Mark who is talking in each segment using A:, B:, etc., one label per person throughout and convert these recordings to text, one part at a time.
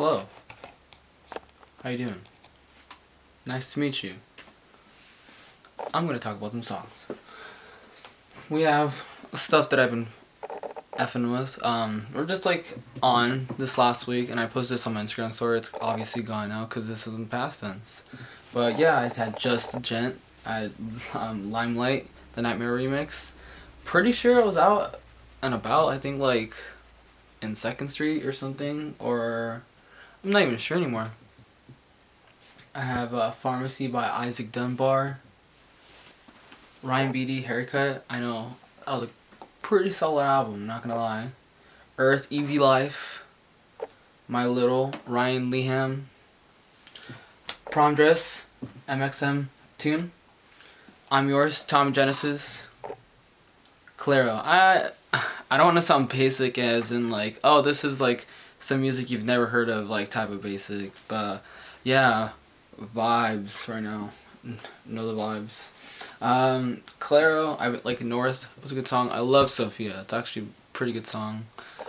A: Hello. How you doing? Nice to meet you. I'm gonna talk about some songs. We have stuff that I've been effing with. We're just like on this last week, and I posted this on my Instagram story. It's obviously gone now because this isn't past tense. But yeah, I had Just a Gent. I had Limelight, the Nightmare remix. Pretty sure it was out and about. I think like in 2nd Street or something, or I'm not even sure anymore. I have Pharmacy by Isaac Dunbar. Ryan Beatty, Haircut. I know that was a pretty solid album, not gonna lie. Earth, Easy Life. My Little, Ryan Leham. Prom Dress, MXM Tune. I'm Yours, Tom Genesis. Claro. I don't want to sound basic as in like, oh, this is like some music you've never heard of, like type of basic, but yeah, vibes right now. Know the vibes. Claro, I like North was a good song. I love Sophia. It's actually a pretty good song.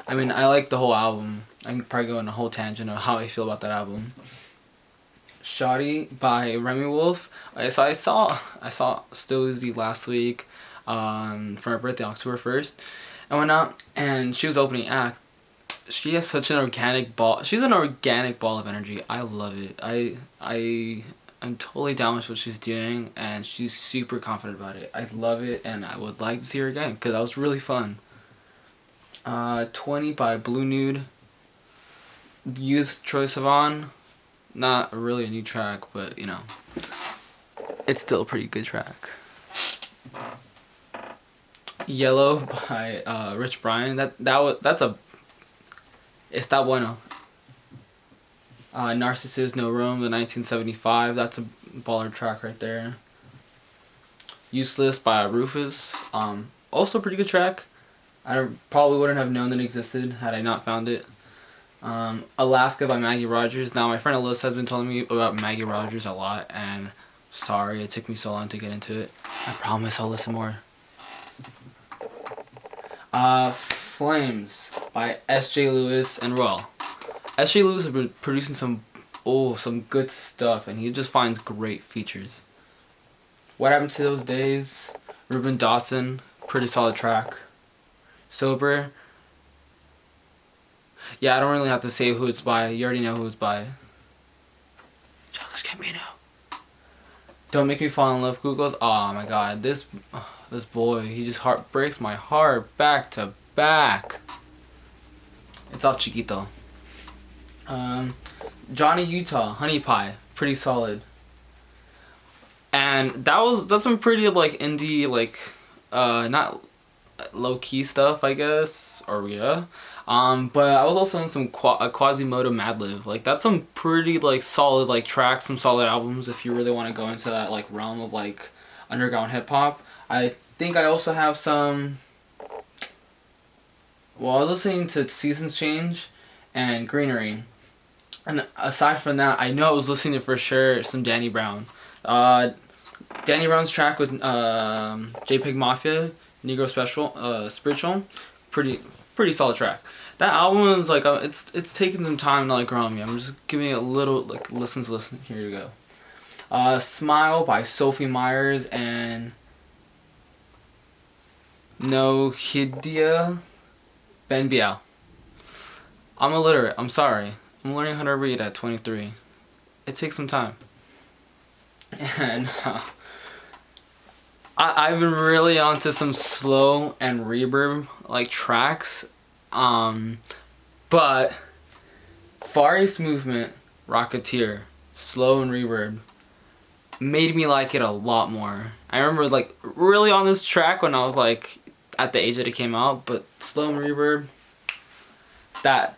A: I mean, I like the whole album. I can probably go on a whole tangent of how I feel about that album. Shoddy by Remy Wolf. I saw Still Easy last week, for my birthday, October 1st. I went out and she was opening act. She has such an organic ball. She's an organic ball of energy. I love it. I'm totally down with what she's doing, and she's super confident about it. I love it, and I would like to see her again because that was really fun. 20 by Blue Nude. Youth, Troye Sivan. Not really a new track, but you know, it's still a pretty good track. Yellow by Rich Brian. That's a Está Bueno. Narcissus No Rome, the 1975. That's a baller track right there. Useless by Rufus. Also a pretty good track. I probably wouldn't have known that it existed had I not found it. Alaska by Maggie Rogers. Now my friend Alyssa has been telling me about Maggie Rogers a lot, and sorry it took me so long to get into it. I promise I'll listen more. Flames by S.J. Lewis and Royal. S.J. Lewis has been producing some good stuff, and he just finds great features. What Happened to Those Days? Ruben Dawson, pretty solid track. Sober. Yeah, I don't really have to say who it's by. You already know who it's by. Childish Gambino. Don't Make Me Fall in Love, Googles. Oh my god, this boy, he just breaks my heart back to back. It's off Chiquito. Johnny Utah, Honey Pie, pretty solid. And that's some pretty like indie, like not low key stuff, I guess, or yeah. But I was also in some Quasimodo Madlib. Like that's some pretty like solid like tracks, some solid albums if you really want to go into that like realm of like underground hip hop. I think I also have some. Well, I was listening to Seasons Change and Greenery. And aside from that, I know I was listening to for sure some Danny Brown. Danny Brown's track with JPEG Mafia, Negro Spiritual, pretty solid track. That album is like it's taking some time to like grow on me. I'm just giving it a little like listen. Here you go. Smile by Sophie Myers and No Hidia Ben Biao. I'm illiterate. I'm sorry. I'm learning how to read at 23. It takes some time. And I've been really onto some slow and reverb like tracks. But Far East Movement, Rocketeer, slow and reverb made me like it a lot more. I remember like really on this track when I was like at the age that it came out, but slow and reverb, that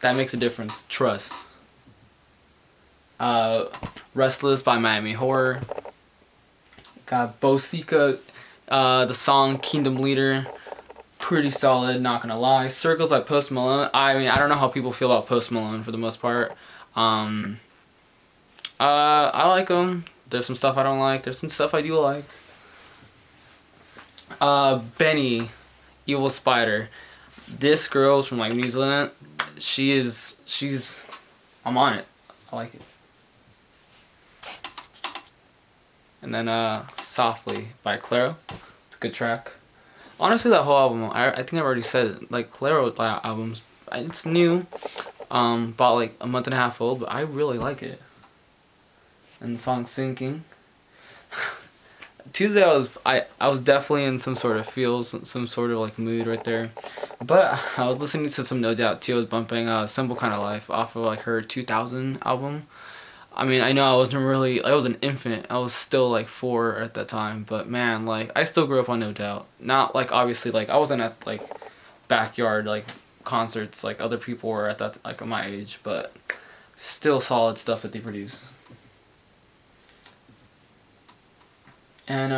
A: makes a difference. Trust. Restless by Miami Horror. Got Bosika, the song Kingdom Leader. Pretty solid, not gonna lie. Circles by Post Malone. I mean, I don't know how people feel about Post Malone for the most part. I like him. There's some stuff I don't like. There's some stuff I do like. Benny, Evil Spider. This girl's from like New Zealand. She's I'm on it. I like it. And then Softly by Clairo. It's a good track. Honestly, that whole album, I think I've already said it. Like, Clairo albums, it's new. About like a month and a half old, but I really like it. And the song Sinking. Tuesday I was definitely in some sort of feels, some sort of like mood right there. But I was listening to some No Doubt too. I was bumping Simple Kind of Life off of like her 2000 album. I mean, I know I was an infant. I was still like 4 at that time, but man, like I still grew up on No Doubt. Not like obviously like I wasn't at like backyard like concerts like other people were at that like my age, but still solid stuff that they produce. And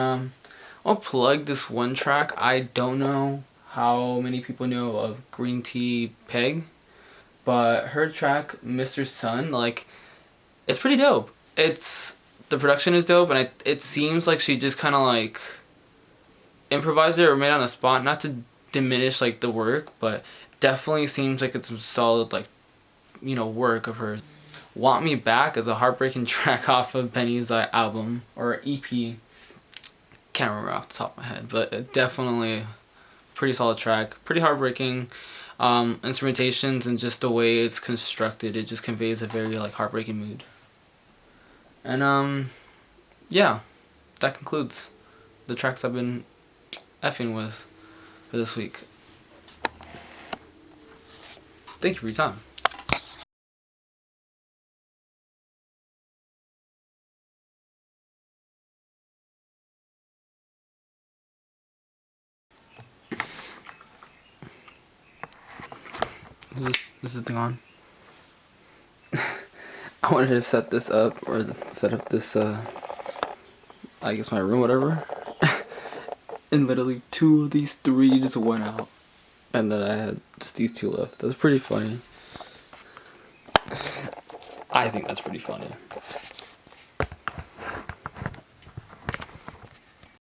A: I'll plug this one track. I don't know how many people know of Green Tea Peg, but her track Mr. Sun, like, it's pretty dope. It's the production is dope, and it seems like she just kind of like improvised it or made it on the spot. Not to diminish like the work, but definitely seems like it's some solid like work of hers. Want Me Back is a heartbreaking track off of Benny's album or EP. Can't remember off the top of my head, but definitely pretty solid track. Pretty heartbreaking. Instrumentations and just the way it's constructed, it just conveys a very like heartbreaking mood. And yeah, that concludes the tracks I've been effing with for this week. Thank you for your time. Is this thing on? I wanted to set this up, or set up this, I guess my room, whatever. And literally 2 of these 3 just went out. And then I had just these 2 left. That's pretty funny. I think that's pretty funny.